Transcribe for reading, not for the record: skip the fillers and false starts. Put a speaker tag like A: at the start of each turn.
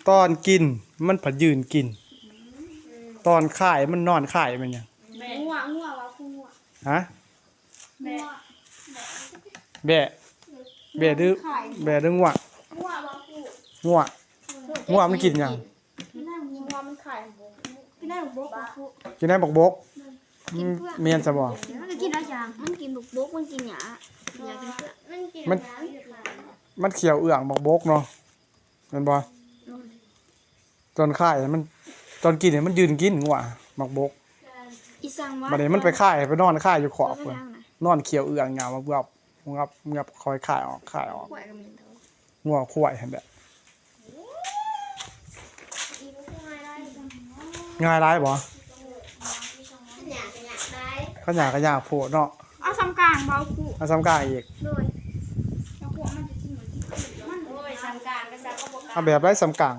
A: ตอนกินมันผัดยืนกินตอนข่ายมันนอนข่ายมันยัง
B: งัวว่าคู่งัว
A: ฮะ
B: แม่
A: แบะแบะดื้อแบะดื้อง่วง
B: งัวว่าคู่
A: ง่วงง่วงมันกินยัง
B: กินได้งัวมันไข่กินได้บกว่าคู่
A: กินได้บกเมียนสบอ
B: มันก็กินได้อย่างมันกินบกมันกินหยาอยากกินเพื่อมันกิน
A: มันเขียวเอื้องบกเนาะแม่นบ่ตอนข่ายมันตอนกินเนี่ยมันยืนกินง่วงบก
B: อีสังว่า
A: บัดนี้มันไปข่ายไปนอนข่ายอยู่ขอบพุ่นนอนเขียวเอื้องหยาบงับคอยข่ายออก
B: ข่อยก็มีเท่า
A: ง่วงควายหั่นแหละง่ายหลายบ่เขาอยากโพดเนาะ
B: เอาซ้ำกลางเบาคู่
A: เอาซ้ำกลางอีก
B: โดยเอาพวกมันจะสิมันโอ้ยซ้ำกลางก็ซ้ำก็บ่กลาง
A: เอาแบบไรซ้ำกลาง